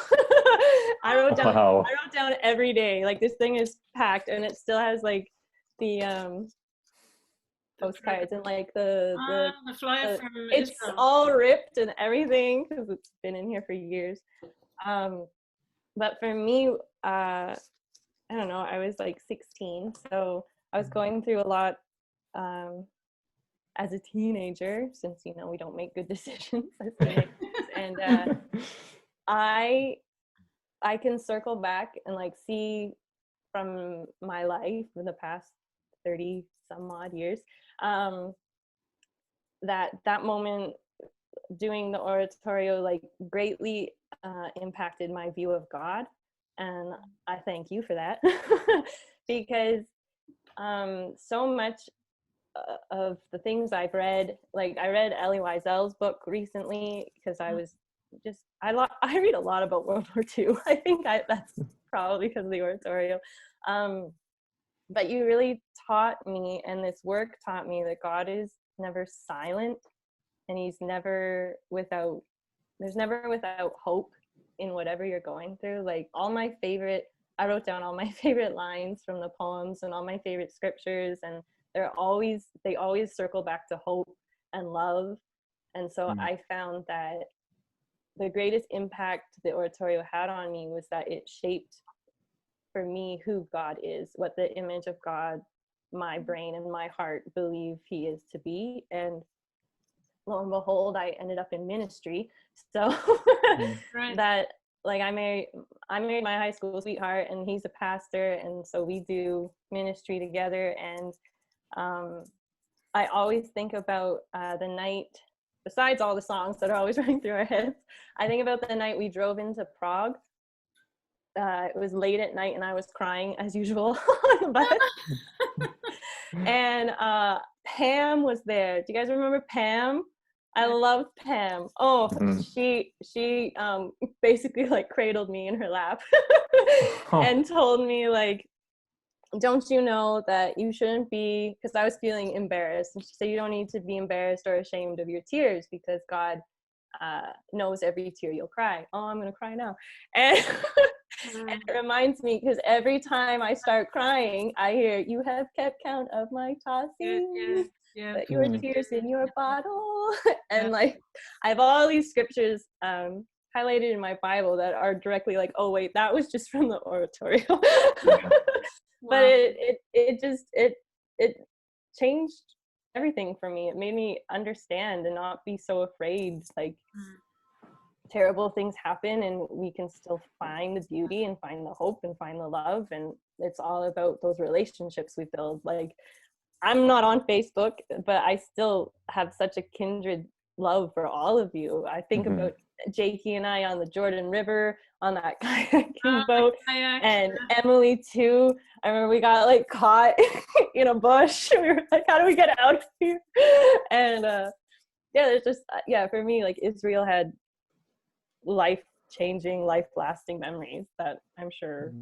I wrote down every day. Like this thing is packed, and it still has like the postcards and like the flyer from it's Israel. All ripped and everything, because it's been in here for years. But for me, I don't know, I was like 16, so I was going through a lot as a teenager, since we don't make good decisions as teenagers. And I can circle back and like see from my life in the past 30 some odd years, that moment doing the oratorio like greatly impacted my view of God. And I thank you for that. Because so much of the things I've read, like I read Elie Wiesel's book recently, because I was just, I read a lot about World War II. I think that's probably because of the oratorio. But you really taught me, and this work taught me, that God is never silent, and he's never without, there's never without hope in whatever you're going through. Like I wrote down all my favorite lines from the poems and all my favorite scriptures, and they always circle back to hope and love. And so I found that the greatest impact the oratorio had on me was that it shaped for me who God is, what the image of God my brain and my heart believe he is to be. And lo and behold, I ended up in ministry. So that, like, I married my high school sweetheart, and he's a pastor, and so we do ministry together. And I always think about the night, besides all the songs that are always running through our heads, I think about the night we drove into Prague. It was late at night, and I was crying as usual on the bus. And Pam was there. Do you guys remember Pam? I love Pam. Oh, she basically like cradled me in her lap and told me, like, don't you know that you shouldn't be, because I was feeling embarrassed. And she said, you don't need to be embarrassed or ashamed of your tears, because God knows every tear you'll cry. Oh, I'm going to cry now. And, and it reminds me, because every time I start crying, I hear, you have kept count of my tossing, but your tears in your bottle. And like, I have all these scriptures highlighted in my Bible that are directly like, oh wait, that was just from the oratorio. But it changed everything for me. It made me understand and not be so afraid. Like, terrible things happen, and we can still find the beauty and find the hope and find the love. And it's all about those relationships we build. Like, I'm not on Facebook, but I still have such a kindred love for all of you. I think about Jakie and I on the Jordan River on that kayaking boat, and Emily too. I remember we got like caught in a bush. We were like, how do we get out of here? And yeah, there's just yeah, for me, like Israel had life-changing, life-lasting memories that I'm sure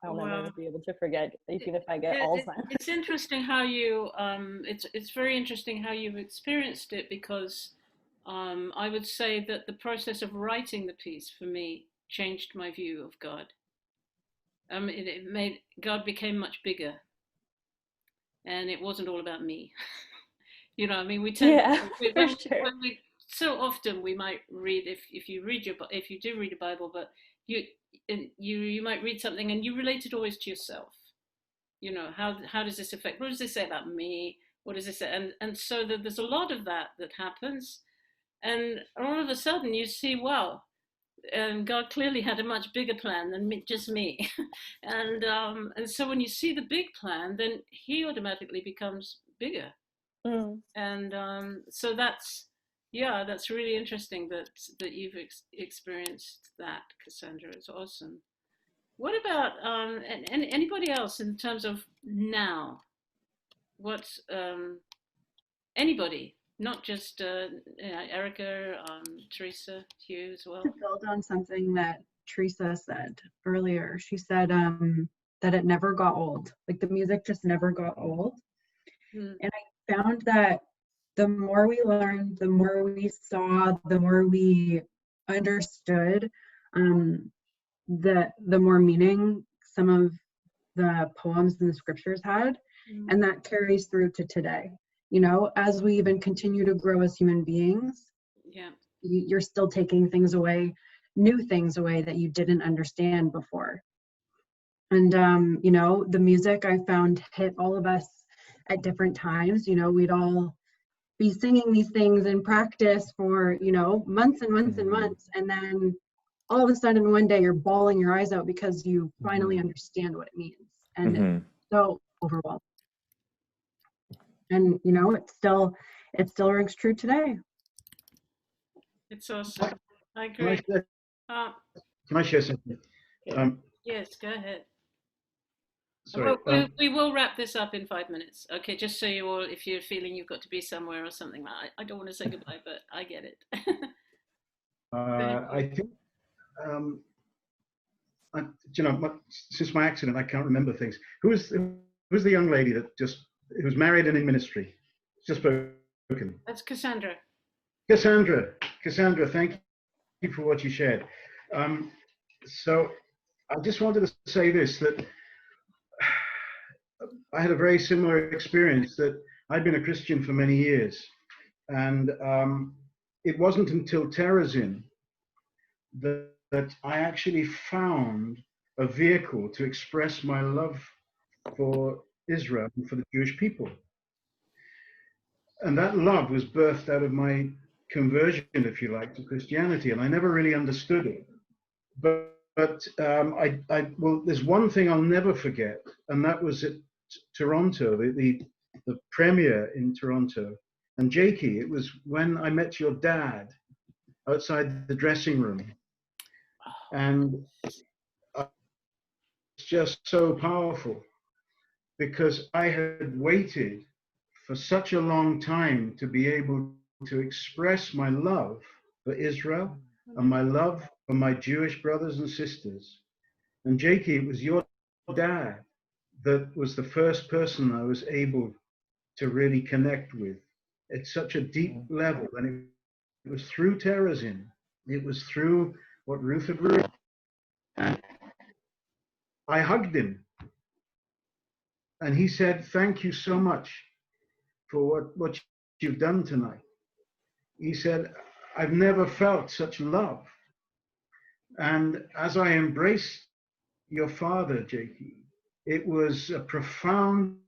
I'll never be able to forget, even if I get Alzheimer's. It's interesting how you it's very interesting how you've experienced it, because I would say that the process of writing the piece for me changed my view of God. It made God became much bigger, and it wasn't all about me. You know, I mean, we tend when we so often we might read, if you read if you do read a Bible, but you might read something and you relate it always to yourself. You know, how does this affect? What does this say about me? What does this say? And so there's a lot of that happens, and all of a sudden you see, wow, God clearly had a much bigger plan than just me, and so when you see the big plan, then He automatically becomes bigger. And so that's really interesting that you've experienced that, Cassandra. It's awesome. What about anybody else in terms of now? What's anybody, not just Erica, Teresa, Huw as well? To build on something that Teresa said earlier, she said that it never got old. Like the music just never got old. And I found that the more we learned, the more we saw, the more we understood, the more meaning some of the poems and the scriptures had. And that carries through to today. You know, as we even continue to grow as human beings, you're still taking things away, new things away that you didn't understand before. And you know, the music I found hit all of us at different times. You know, we'd all be singing these things in practice for, you know, months and months and months, and then all of a sudden one day you're bawling your eyes out because you finally understand what it means. And it's so overwhelming. And you know, it still rings true today. It's awesome. I agree. Can I share something? Yes, go ahead. Sorry. We will wrap this up in 5 minutes. Okay, just so you all, if you're feeling you've got to be somewhere or something, I don't want to say goodbye, but I get it. I think, you know, since my accident, I can't remember things. Who's the young lady that who was married and in ministry? Just spoken. That's Cassandra. Cassandra, thank you for what you shared. So I just wanted to say this, that I had a very similar experience, that I'd been a Christian for many years. And it wasn't until Terezin that I actually found a vehicle to express my love for Israel and for the Jewish people. And that love was birthed out of my conversion, if you like, to Christianity. And I never really understood it. But well, there's one thing I'll never forget, and that was at Toronto, the premiere in Toronto. And Jakie, it was when I met your dad outside the dressing room. And it's just so powerful, because I had waited for such a long time to be able to express my love for Israel and my love for my Jewish brothers and sisters. And Jakie, it was your dad that was the first person I was able to really connect with at such a deep level. And it was through Terezin. It was through what Ruth had written. And I hugged him. And he said, "Thank you so much for what you've done tonight." He said, "I've never felt such love." And as I embraced your father, Jakie, it was a profound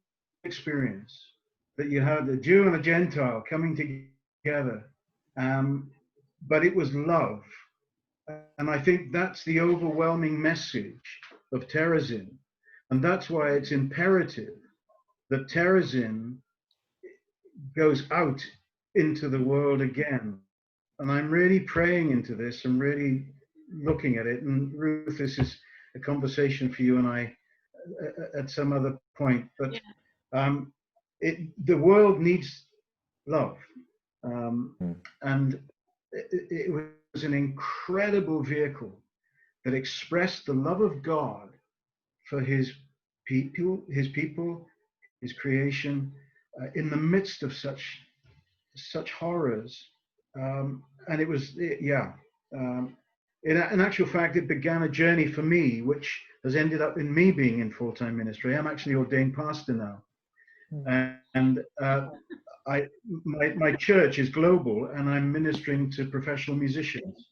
experience that you had a Jew and a Gentile coming together. But it was love. And I think that's the overwhelming message of Terezin. And that's why it's imperative that Terezin goes out into the world again. And I'm really praying into this. I'm really looking at it. And Ruth, this is a conversation for you and I at some other point. But the world needs love. And it was an incredible vehicle that expressed the love of God for his people, his creation, in the midst of such horrors. And it was, in actual fact, it began a journey for me, which has ended up in me being in full-time ministry. I'm actually ordained pastor now. And my church is global, and I'm ministering to professional musicians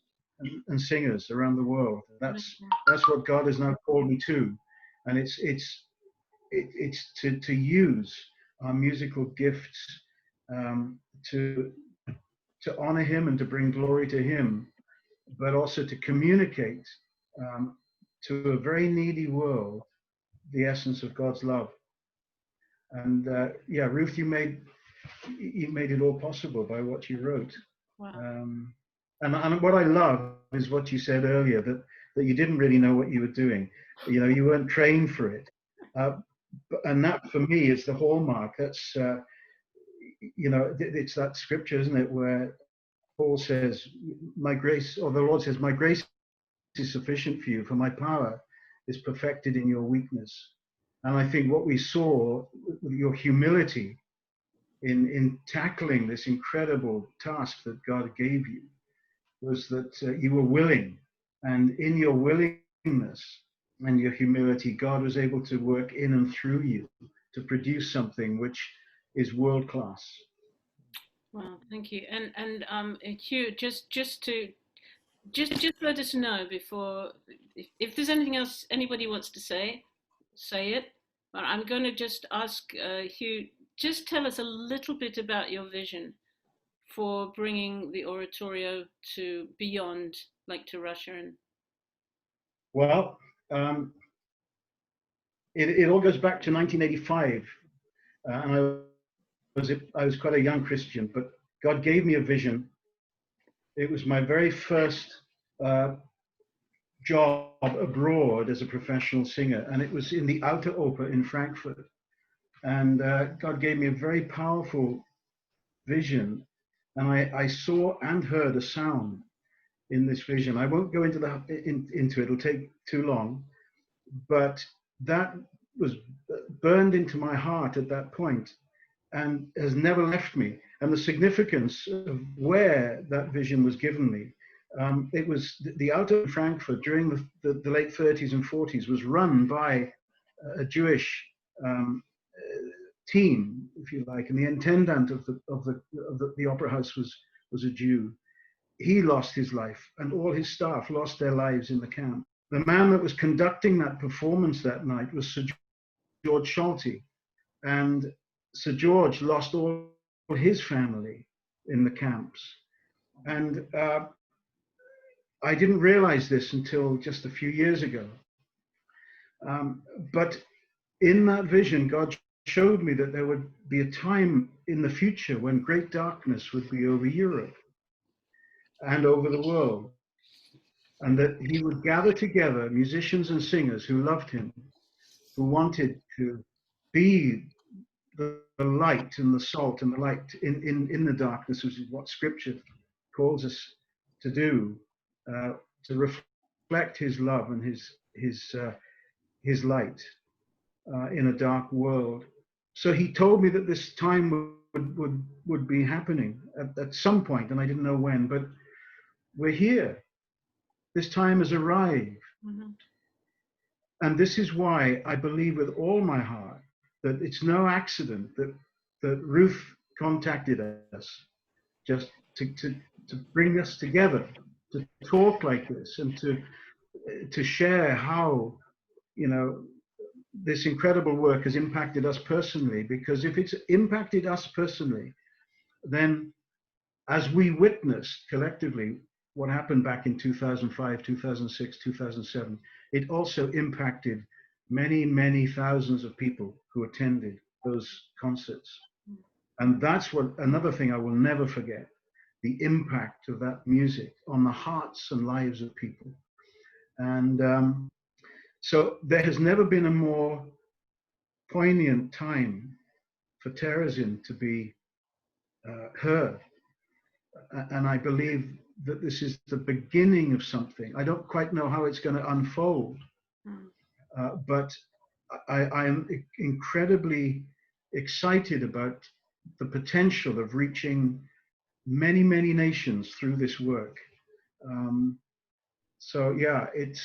and singers around the world. That's what God has now called me to, and it's to use our musical gifts to honor Him and to bring glory to Him, but also to communicate to a very needy world the essence of God's love. And Ruth, you made it all possible by what you wrote. Wow. And what I love is what you said earlier, that you didn't really know what you were doing. You weren't trained for it. And that for me is the hallmark. That's it's that scripture, isn't it, where Paul says, "My grace," or the Lord says, "My grace is sufficient for you, for my power is perfected in your weakness." And I think what we saw, your humility in tackling this incredible task that God gave you, was that you were willing, and in your willingness and your humility, God was able to work in and through you to produce something which is world class. Well, thank you. And Huw, just let us know before, if there's anything else anybody wants to say it. But I'm going to just ask Huw, just tell us a little bit about your vision for bringing the oratorio to beyond, like to Russia. And well, it all goes back to 1985, and I was quite a young Christian, but God gave me a vision. It was my very first job abroad as a professional singer, and it was in the Outer Oper in Frankfurt. And God gave me a very powerful vision, and I saw and heard a sound in this vision. I won't go into it; it'll take too long. But that was burned into my heart at that point, and has never left me. And the significance of where that vision was given me, it was the Outer Frankfurt during the late 30s and 40s was run by a Jewish team, if you like, and the intendant of the opera house was a Jew. He lost his life, and all his staff lost their lives in the camp. The man that was conducting that performance that night was Sir George Sholti, and Sir George lost all his family in the camps. And I didn't realize this until just a few years ago. But in that vision, God showed me that there would be a time in the future when great darkness would be over Europe and over the world, and that he would gather together musicians and singers who loved him, who wanted to be the light and the salt and the light in the darkness, which is what Scripture calls us to do, to reflect his love and his light in a dark world. So he told me that this time would be happening at some point, and I didn't know when, but we're here. This time has arrived. mm-hmm. And this is why I believe with all my heart that it's no accident that Ruth contacted us just to bring us together, to talk like this, and to share how, this incredible work has impacted us personally. Because if it's impacted us personally, then as we witnessed collectively what happened back in 2005, 2006, 2007, it also impacted many, many thousands of people who attended those concerts. And that's another thing I will never forget, the impact of that music on the hearts and lives of people. And so there has never been a more poignant time for Terezin to be heard and I believe that this is the beginning of something. I don't quite know how it's going to unfold, but I am incredibly excited about the potential of reaching many, many nations through this work. So yeah, it's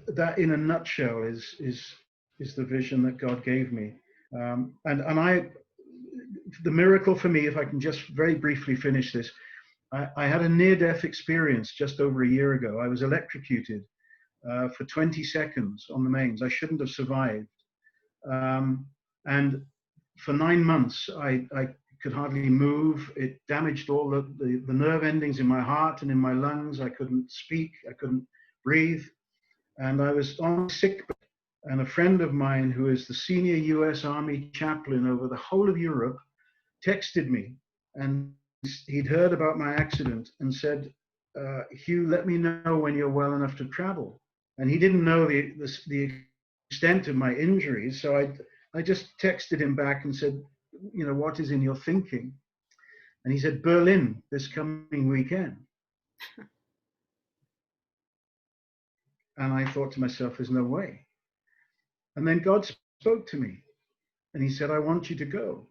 that in a nutshell is the vision that God gave me. The miracle for me, if I can just very briefly finish this, I had a near-death experience just over a year ago. I was electrocuted for 20 seconds on the mains. I shouldn't have survived. And for 9 months, I could hardly move. It damaged all the nerve endings in my heart and in my lungs. I couldn't speak. I couldn't breathe. And I was on sick bed. And a friend of mine who is the senior US Army chaplain over the whole of Europe texted me, and he'd heard about my accident and said, Huw, let me know when you're well enough to travel. And he didn't know the extent of my injuries, so I just texted him back and said, you know, what is in your thinking? And he said, Berlin this coming weekend. And I thought to myself, there's no way. And then God spoke to me and he said, I want you to go.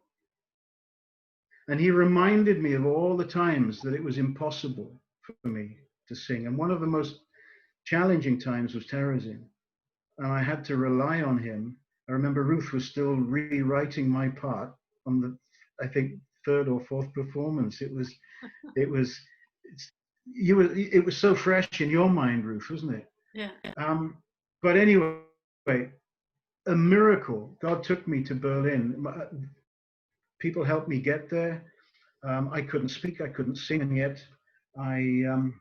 And he reminded me of all the times that it was impossible for me to sing. And one of the most challenging times was Terezin. And I had to rely on him. I remember Ruth was still rewriting my part on the, I think, third or fourth performance. It was so fresh in your mind, Ruth, wasn't it? Yeah. But anyway, a miracle. God took me to Berlin. People helped me get there. I couldn't speak, I couldn't sing, and yet on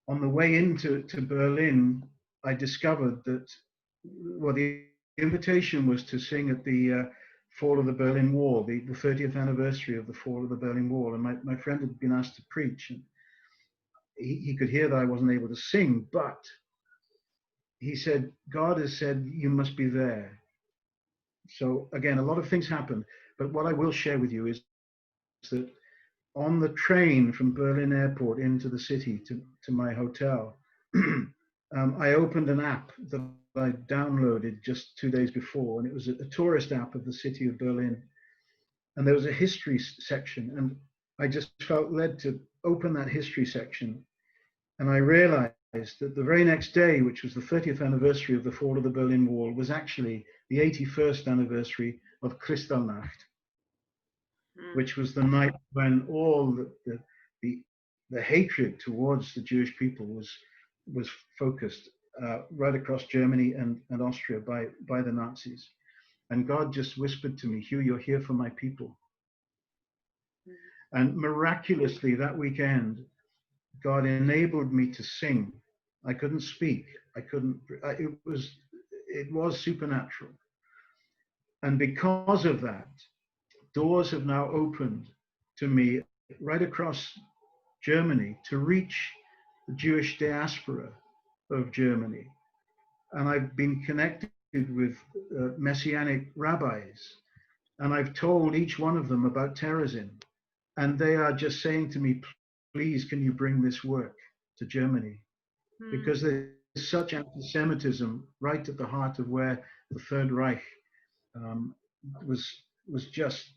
the way into Berlin, I discovered that, well, the invitation was to sing at the fall of the Berlin Wall, the 30th anniversary of the fall of the Berlin Wall, and my friend had been asked to preach, and he could hear that I wasn't able to sing, but he said, God has said, you must be there. So again, a lot of things happened, but what I will share with you is that on the train from Berlin airport into the city to my hotel, I opened an app that I downloaded just 2 days before, and it was a tourist app of the city of Berlin. And there was a history section, and I just felt led to open that history section. And I realized that the very next day, which was the 30th anniversary of the fall of the Berlin Wall, was actually the 81st anniversary of Kristallnacht, which was the night when all the hatred towards the Jewish people was focused right across Germany and Austria by the Nazis. And God just whispered to me, Huw, you're here for my people. And miraculously that weekend, God enabled me to sing. I couldn't speak. It was supernatural. And because of that, doors have now opened to me right across Germany to reach the Jewish diaspora of Germany. And I've been connected with Messianic rabbis, and I've told each one of them about Terezin. And they are just saying to me, please, can you bring this work to Germany? Because there's such anti-Semitism right at the heart of where the Third Reich was just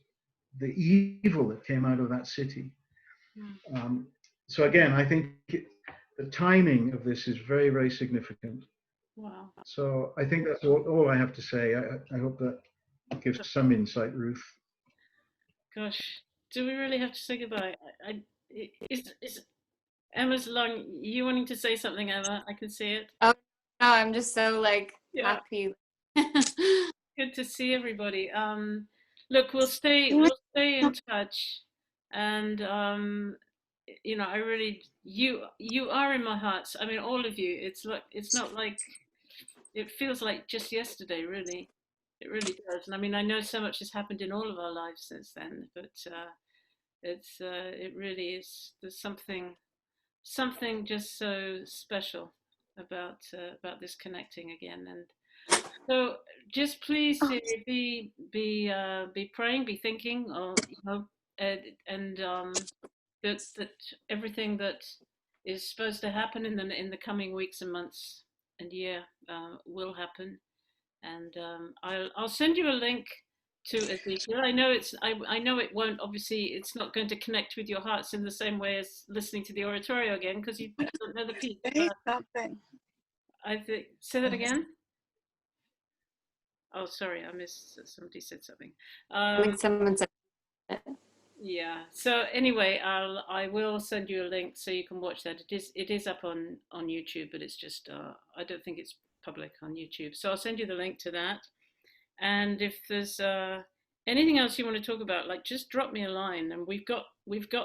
the evil that came out of that city. So again, I think the timing of this is very, very significant. Wow. So I think that's all I have to say. I hope that gives some insight, Ruth. Gosh, do we really have to say goodbye? Is Emma's lung, you wanting to say something, Emma? I can see it. Oh, no, I'm just so happy. Good to see everybody. Look, we'll stay in touch, and you know, I really, you are in my heart. I mean, all of you. It's not like, it feels like just yesterday, really. It really does. And I mean, I know so much has happened in all of our lives since then, but it really is. There's something just so special about this connecting again. And so just please be praying, be thinking, or you know, and that everything that is supposed to happen in the coming weeks and months and year will happen. And I'll send you a link to Ezekiel. I know I know it won't, obviously it's not going to connect with your hearts in the same way as listening to the oratorio again, because you don't know the piece. Something. I think, say that again. Oh, sorry, I missed, somebody said something. Someone said yeah, so anyway, I will send you a link so you can watch that. It is up on YouTube, but it's just I don't think it's public on YouTube. So I'll send you the link to that. And if there's anything else you want to talk about, like, just drop me a line. And we've got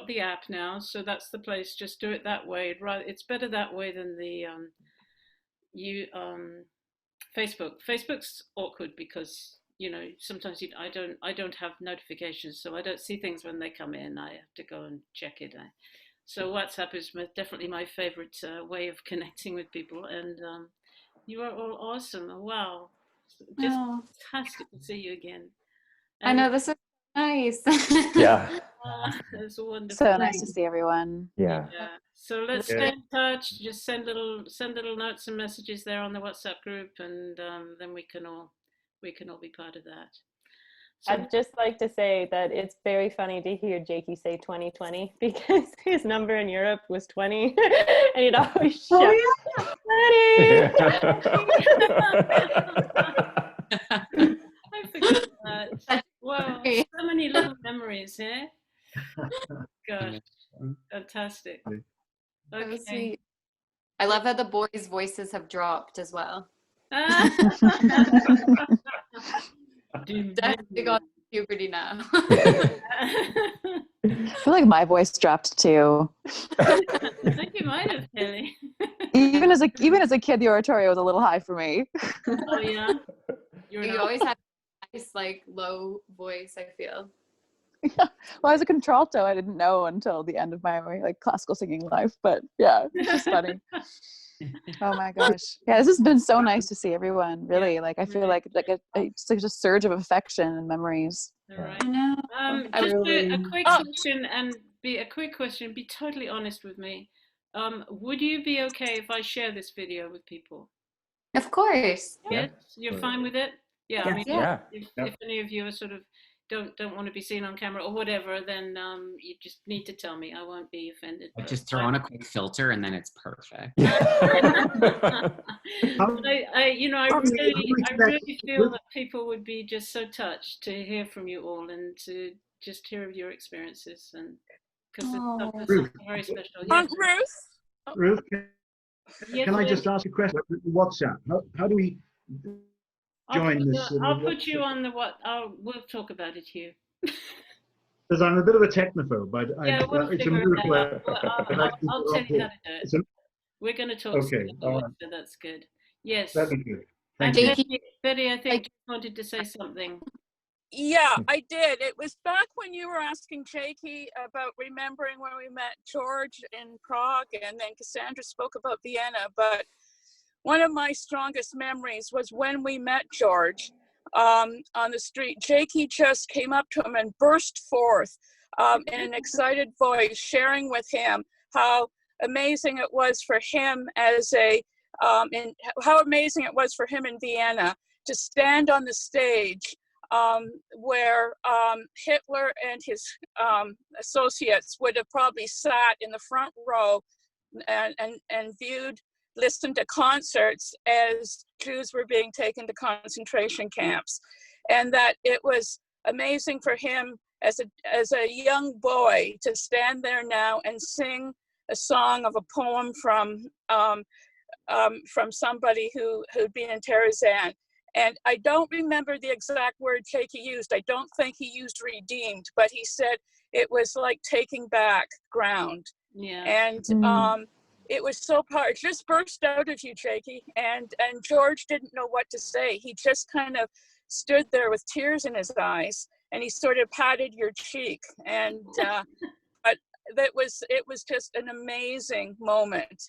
the app now, so that's the place. Just do it that way. It's better that way than the Facebook. Facebook's awkward because, you know, sometimes I don't have notifications, so I don't see things when they come in. I have to go and check it. So WhatsApp is definitely my favorite way of connecting with people. And you are all awesome. Wow, just fantastic to see you again. And I know, this is nice. Yeah. It's wonderful. So nice to see everyone. Yeah. So let's stay in touch. Just send little notes and messages there on the WhatsApp group, and then we can all be part of that. So, I'd just like to say that it's very funny to hear Jakie say 2020 because his number in Europe was 20, and he'd always shout, I forgot that. Wow, so many little memories here. Gosh, fantastic. Okay. I love how the boys' voices have dropped as well. Definitely got puberty now. I feel like my voice dropped too. I think you might have, Kaili. Even as a kid, the oratorio was a little high for me. Oh yeah. You always had a nice, like, low voice, I feel. Well, as a contralto, I didn't know until the end of my like classical singing life. But yeah, it's just funny. Oh my gosh. Yeah, this has been so nice to see everyone. Really, like I feel like it's like a surge of affection and memories. All right. Just a quick question, and be totally honest with me. Would you be okay if I share this video with people? Of course. Yes, you're fine with it? Yeah. I mean, if any of you are sort of don't want to be seen on camera or whatever, then you just need to tell me. I won't be offended. Just throw on a quick filter and then it's perfect. I really feel that people would be just so touched to hear from you all and to just hear of your experiences, and because it's something very special. Yes. Ruth, can I just ask a question? WhatsApp. How do we join this? I'll put you on the we'll talk about it here. Because I'm a bit of a technophobe, but it's a miracle. I'll tell you how to do it. We're going to talk. Okay, so that's good. Yes. That'd be good. Thank you. Betty, I think you wanted to say something. Yeah, I did. It was back when you were asking Jakie about remembering when we met George in Prague, and then Cassandra spoke about Vienna. But one of my strongest memories was when we met George on the street. Jakie just came up to him and burst forth in an excited voice, sharing with him how amazing it was for him how amazing it was for him in Vienna to stand on the stage where Hitler and his associates would have probably sat in the front row and listened to concerts as Jews were being taken to concentration camps, and that it was amazing for him as a young boy to stand there now and sing a song of a poem from somebody who'd been in Terezin. And I don't remember the exact word Jakie used. I don't think he used redeemed, but he said it was like taking back ground. Yeah. And it was so powerful. It just burst out of you, Jakie. And George didn't know what to say. He just kind of stood there with tears in his eyes, and he sort of patted your cheek. And but it was just an amazing moment.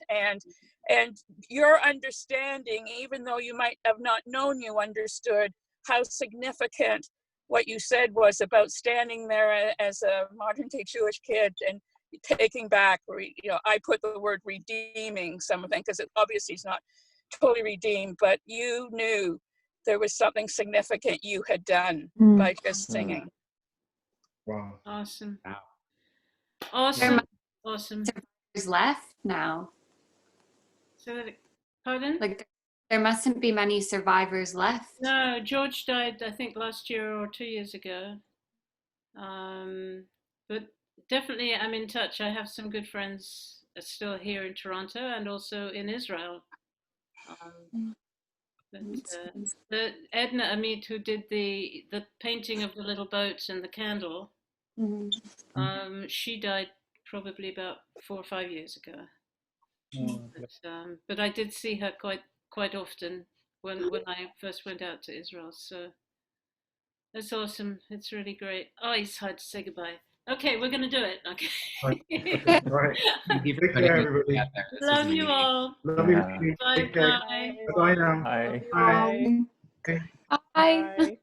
And your understanding, even though you might have not known you understood how significant what you said was about standing there as a modern day Jewish kid and taking back, I put the word redeeming something, because it obviously is not totally redeemed, but you knew there was something significant you had done by just singing. Wow. Awesome. Wow. Awesome. Awesome. Survivors left now. So that, pardon? Like there mustn't be many survivors left. No, George died, I think, last year or 2 years ago. But definitely I'm in touch. I have some good friends still here in Toronto and also in Israel. The Edna Amit, who did the painting of the little boat and the candle, she died probably about 4 or 5 years ago. But I did see her quite often when I first went out to Israel. So that's awesome. It's really great. Oh, it's hard to say goodbye. Okay, we're going to do it. Okay. All right. Thank you for Take care, everybody. Love you all. Love you. Bye. Take care. Bye. Bye now. Hi. Bye. Bye. Bye.